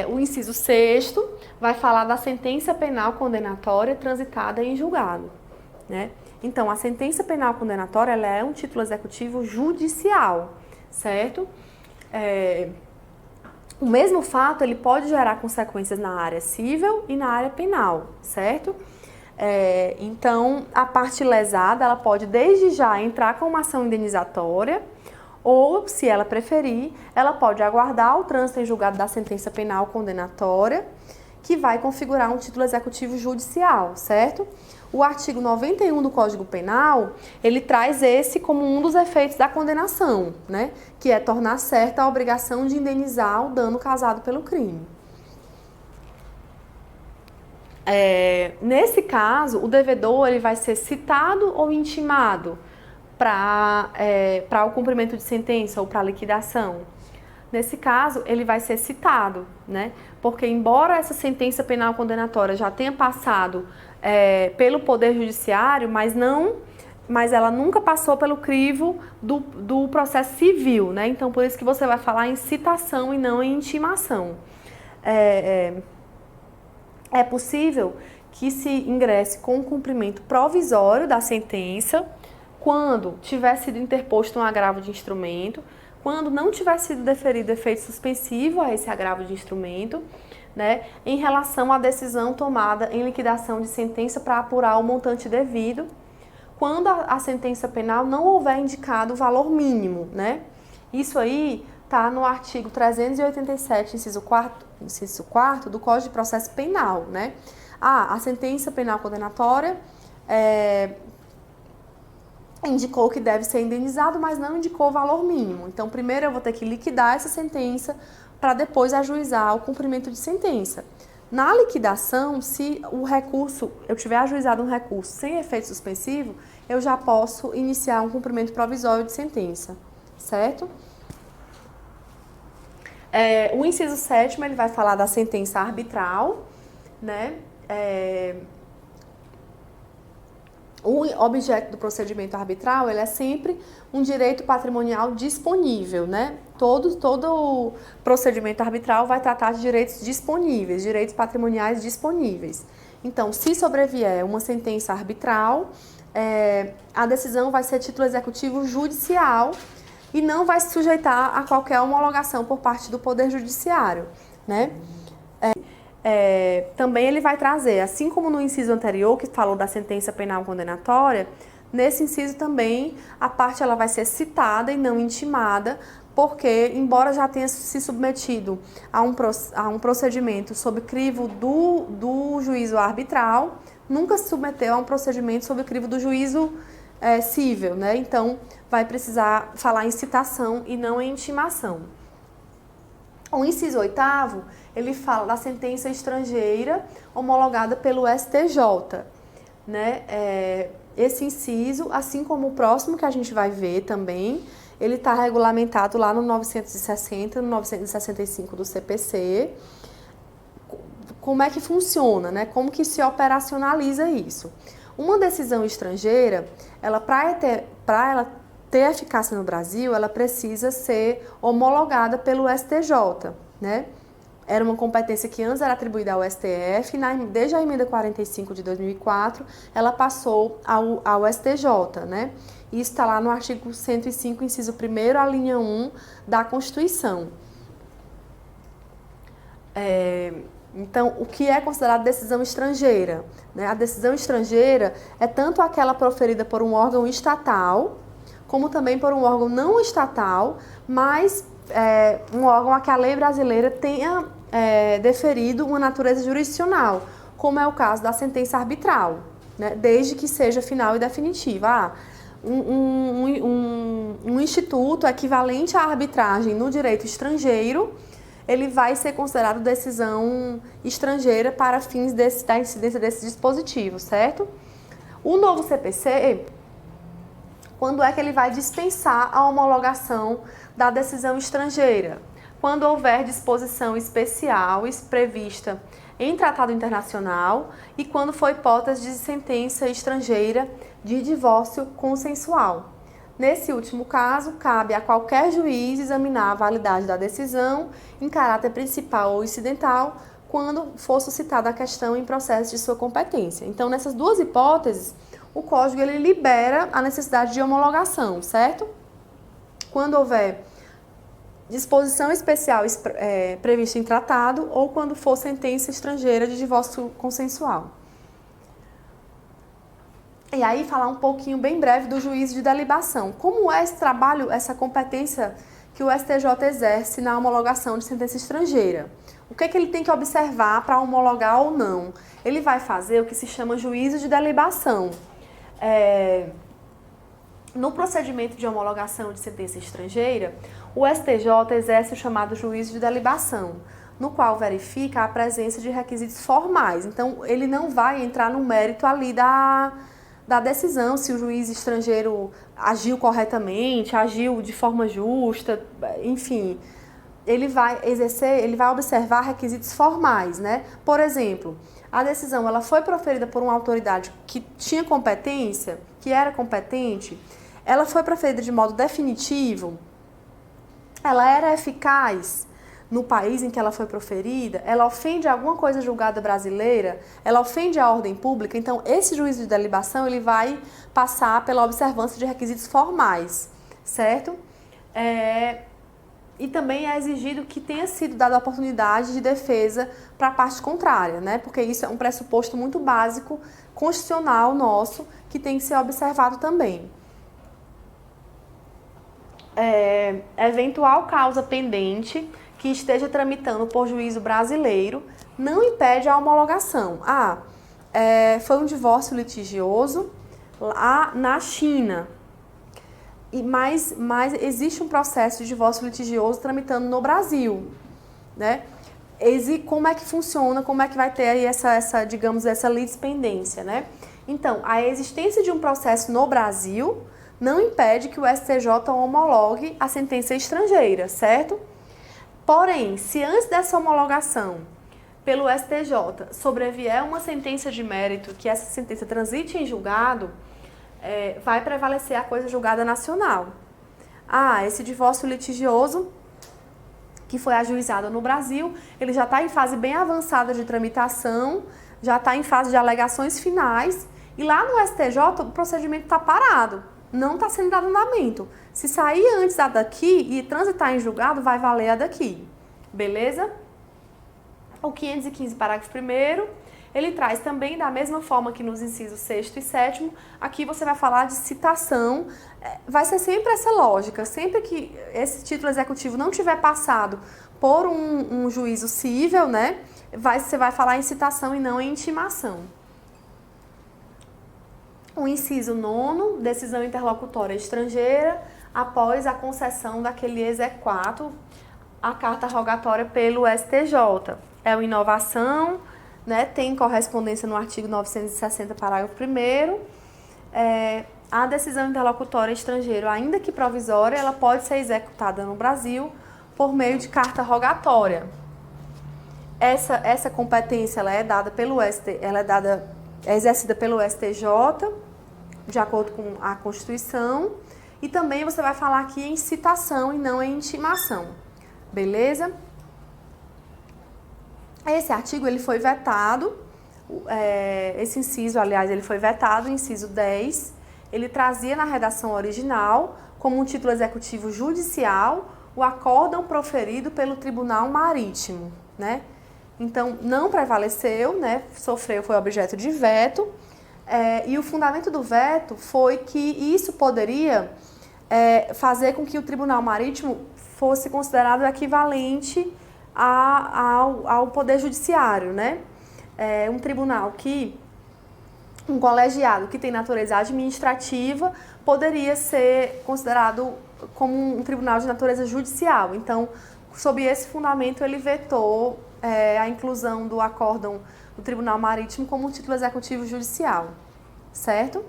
O inciso 6º vai falar da sentença penal condenatória transitada em julgado, né? Então, a sentença penal condenatória ela é um título executivo judicial, certo? O mesmo fato ele pode gerar consequências na área civil e na área penal, certo? Então, a parte lesada ela pode desde já entrar com uma ação indenizatória ou, se ela preferir, ela pode aguardar o trânsito em julgado da sentença penal condenatória, que vai configurar um título executivo judicial, certo? O artigo 91 do Código Penal, ele traz esse como um dos efeitos da condenação, né? Que é tornar certa a obrigação de indenizar o dano causado pelo crime. Nesse caso, o devedor ele vai ser citado ou intimado para o cumprimento de sentença ou para liquidação. Nesse caso, ele vai ser citado, né? Porque embora essa sentença penal condenatória já tenha passado pelo Poder Judiciário, mas ela nunca passou pelo crivo do processo civil, né? Então, por isso que você vai falar em citação e não em intimação. É possível que se ingresse com o cumprimento provisório da sentença quando tiver sido interposto um agravo de instrumento, quando não tiver sido deferido efeito suspensivo a esse agravo de instrumento, né, em relação à decisão tomada em liquidação de sentença para apurar o montante devido, quando a sentença penal não houver indicado o valor mínimo, né? Isso aí está no artigo 387, inciso 4º do Código de Processo Penal, né? A sentença penal condenatória indicou que deve ser indenizado, mas não indicou o valor mínimo. Então, primeiro eu vou ter que liquidar essa sentença para depois ajuizar o cumprimento de sentença. Na liquidação, se o recurso, eu tiver ajuizado um recurso sem efeito suspensivo, eu já posso iniciar um cumprimento provisório de sentença, certo? O inciso 7º, ele vai falar da sentença arbitral, né? O objeto do procedimento arbitral ele é sempre um direito patrimonial disponível, né? Todo procedimento arbitral vai tratar de direitos disponíveis, direitos patrimoniais disponíveis. Então, se sobrevier uma sentença arbitral, a decisão vai ser título executivo judicial e não vai se sujeitar a qualquer homologação por parte do Poder Judiciário, né? Também ele vai trazer, assim como no inciso anterior, que falou da sentença penal condenatória, nesse inciso também a parte ela vai ser citada e não intimada porque, embora já tenha se submetido a um procedimento sob crivo do juízo arbitral, nunca se submeteu a um procedimento sob crivo do juízo cível, né? Então, vai precisar falar em citação e não em intimação. O inciso 8º, ele fala da sentença estrangeira homologada pelo STJ, né? Esse inciso, assim como o próximo que a gente vai ver também, ele está regulamentado lá no 960, no 965 do CPC. Como é que funciona, né? Como que se operacionaliza isso? Uma decisão estrangeira, para ela ter eficácia no Brasil, ela precisa ser homologada pelo STJ, né? Era uma competência que antes era atribuída ao STF, desde a emenda 45 de 2004, ela passou ao STJ, né? Isso está lá no artigo 105, inciso 1º, a linha 1 da Constituição. Então, o que é considerado decisão estrangeira? Né? A decisão estrangeira é tanto aquela proferida por um órgão estatal, como também por um órgão não estatal, mas um órgão a que a lei brasileira tenha deferido uma natureza jurisdicional, como é o caso da sentença arbitral, né? Desde que seja final e definitiva. Um instituto equivalente à arbitragem no direito estrangeiro, ele vai ser considerado decisão estrangeira para fins da incidência desse dispositivo, certo? O novo CPC, quando é que ele vai dispensar a homologação da decisão estrangeira? Quando houver disposição especial prevista em tratado internacional e quando for hipótese de sentença estrangeira de divórcio consensual. Nesse último caso, cabe a qualquer juiz examinar a validade da decisão em caráter principal ou incidental quando for suscitada a questão em processo de sua competência. Então, nessas duas hipóteses, o Código ele libera a necessidade de homologação, certo? Quando houver disposição especial prevista em tratado ou quando for sentença estrangeira de divórcio consensual. E aí, falar um pouquinho bem breve do juízo de delibação. Como é esse trabalho, essa competência que o STJ exerce na homologação de sentença estrangeira? O que é que ele tem que observar para homologar ou não? Ele vai fazer o que se chama juízo de delibação. No procedimento de homologação de sentença estrangeira, o STJ exerce o chamado juízo de delibação, no qual verifica a presença de requisitos formais. Então, ele não vai entrar no mérito ali da decisão, se o juiz estrangeiro agiu corretamente, agiu de forma justa, enfim. Ele vai observar requisitos formais, né? Por exemplo, a decisão ela foi proferida por uma autoridade que tinha competência, que era competente, ela foi proferida de modo definitivo, ela era eficaz no país em que ela foi proferida, ela ofende alguma coisa julgada brasileira, ela ofende a ordem pública, então esse juízo de delibação ele vai passar pela observância de requisitos formais, certo? E também é exigido que tenha sido dada a oportunidade de defesa para a parte contrária, né? Porque isso é um pressuposto muito básico, constitucional nosso, que tem que ser observado também. Eventual causa pendente que esteja tramitando por juízo brasileiro não impede a homologação. Foi um divórcio litigioso lá na China, mas existe um processo de divórcio litigioso tramitando no Brasil, né? Como é que funciona, como é que vai ter aí essa litispendência, né? Então, a existência de um processo no Brasil não impede que o STJ homologue a sentença estrangeira, certo? Porém, se antes dessa homologação pelo STJ sobrevier uma sentença de mérito, que essa sentença transite em julgado, vai prevalecer a coisa julgada nacional. Esse divórcio litigioso que foi ajuizado no Brasil, ele já está em fase bem avançada de tramitação, já está em fase de alegações finais, e lá no STJ o procedimento está parado, não está sendo dado andamento. Se sair antes da daqui e transitar em julgado, vai valer a daqui. Beleza? O 515, parágrafo 1º, ele traz também, da mesma forma que nos incisos 6º e 7º, aqui você vai falar de citação, vai ser sempre essa lógica, sempre que esse título executivo não tiver passado por um juízo cível, né, você vai falar em citação e não em intimação. O inciso 9º, decisão interlocutória estrangeira, após a concessão daquele exequatur, a carta rogatória pelo STJ. É uma inovação, né, tem correspondência no artigo 960, parágrafo 1º. A decisão interlocutória estrangeira, ainda que provisória, ela pode ser executada no Brasil por meio de carta rogatória. Essa competência ela é dada pelo é exercida pelo STJ, de acordo com a Constituição, e também você vai falar aqui em citação e não em intimação. Beleza? Esse artigo ele foi vetado, esse inciso, aliás, ele foi vetado, o inciso 10, ele trazia na redação original, como um título executivo judicial, o acórdão proferido pelo Tribunal Marítimo, né? Então, não prevaleceu, né? Foi objeto de veto, e o fundamento do veto foi que isso poderia fazer com que o Tribunal Marítimo fosse considerado equivalente ao Poder Judiciário, né? Um tribunal um colegiado que tem natureza administrativa poderia ser considerado como um tribunal de natureza judicial. Então, sob esse fundamento, ele vetou a inclusão do acórdão do Tribunal Marítimo como um título executivo judicial, certo?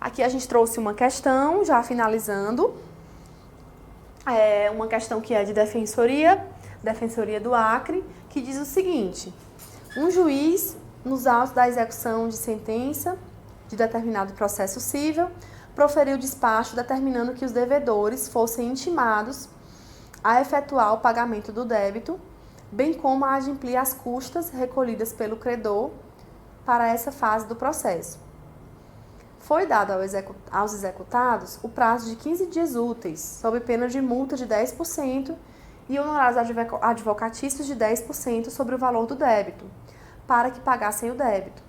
Aqui a gente trouxe uma questão, já finalizando, uma questão que é de Defensoria do Acre, que diz o seguinte: um juiz, nos autos da execução de sentença de determinado processo cível, proferiu despacho determinando que os devedores fossem intimados a efetuar o pagamento do débito, bem como a adimplir as custas recolhidas pelo credor para essa fase do processo. Foi dado aos executados o prazo de 15 dias úteis, sob pena de multa de 10% e honorários advocatícios de 10% sobre o valor do débito, para que pagassem o débito.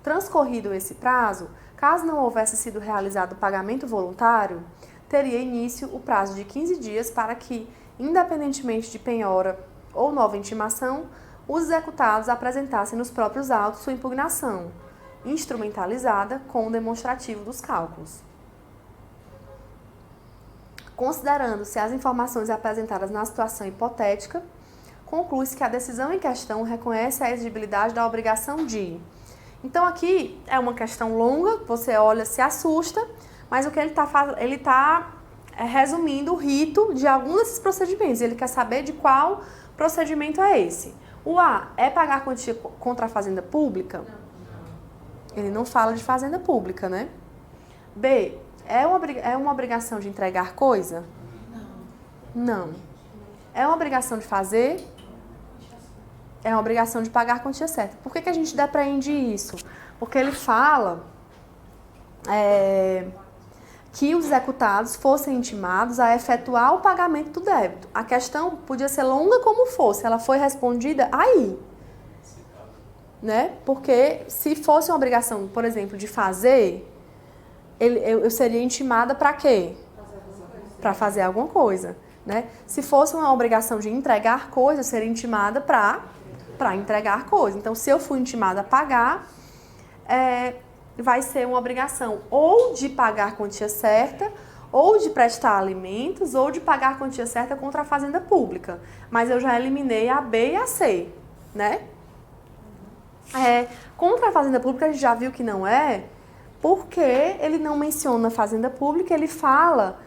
Transcorrido esse prazo, caso não houvesse sido realizado o pagamento voluntário, teria início o prazo de 15 dias para que, independentemente de penhora ou nova intimação, os executados apresentassem nos próprios autos sua impugnação, instrumentalizada com o demonstrativo dos cálculos. Considerando-se as informações apresentadas na situação hipotética, conclui-se que a decisão em questão reconhece a exigibilidade da obrigação de... Então aqui é uma questão longa, você olha, se assusta, mas o que ele está resumindo o rito de alguns desses procedimentos. Ele quer saber de qual procedimento é esse. O A é pagar quantia contra a fazenda pública? Ele não fala de fazenda pública, né? B, é uma obrigação de entregar coisa? Não. É uma obrigação de fazer? É uma obrigação de pagar a quantia certa. Por que a gente depreende isso? Porque ele fala que os executados fossem intimados a efetuar o pagamento do débito. A questão podia ser longa como fosse, ela foi respondida aí. Né? Porque se fosse uma obrigação, por exemplo, de fazer, eu seria intimada para quê? Para fazer alguma coisa. Né? Se fosse uma obrigação de entregar coisa, eu seria intimada para entregar coisa. Então, se eu fui intimada a pagar, vai ser uma obrigação ou de pagar a quantia certa, ou de prestar alimentos, ou de pagar a quantia certa contra a fazenda pública. Mas eu já eliminei a B e a C, né? Contra a fazenda pública a gente já viu que não porque ele não menciona a fazenda pública, ele fala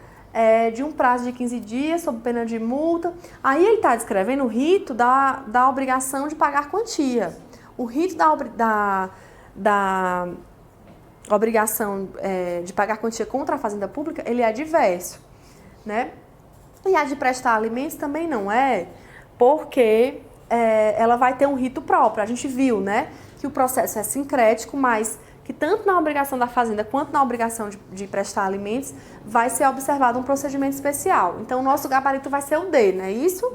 de um prazo de 15 dias sob pena de multa. Aí ele está descrevendo o rito da obrigação de pagar quantia. O rito da obrigação de pagar quantia contra a fazenda pública, ele é diverso, né? E a de prestar alimentos também não porque ela vai ter um rito próprio. A gente viu, né, que o processo é sincrético, mas que tanto na obrigação da fazenda quanto na obrigação de prestar alimentos vai ser observado um procedimento especial. Então, o nosso gabarito vai ser o D, não é isso?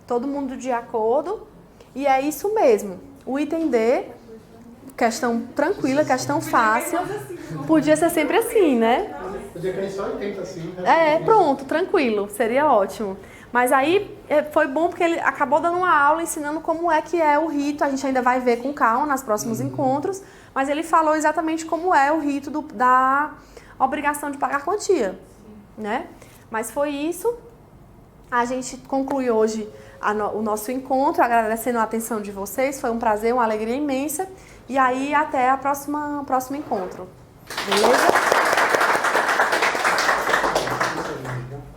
todo mundo de acordo, e é isso mesmo. O item D, questão tranquila, questão fácil, podia ser sempre assim, né? Podia cair só 80 assim. Né? Pronto, tranquilo, seria ótimo. Mas aí foi bom porque ele acabou dando uma aula ensinando como é que é o rito, a gente ainda vai ver com calma nos próximos encontros, mas ele falou exatamente como é o rito da obrigação de pagar quantia, né? Mas foi isso, a gente conclui hoje o nosso encontro, agradecendo a atenção de vocês, foi um prazer, uma alegria imensa, e aí até o próximo encontro, beleza?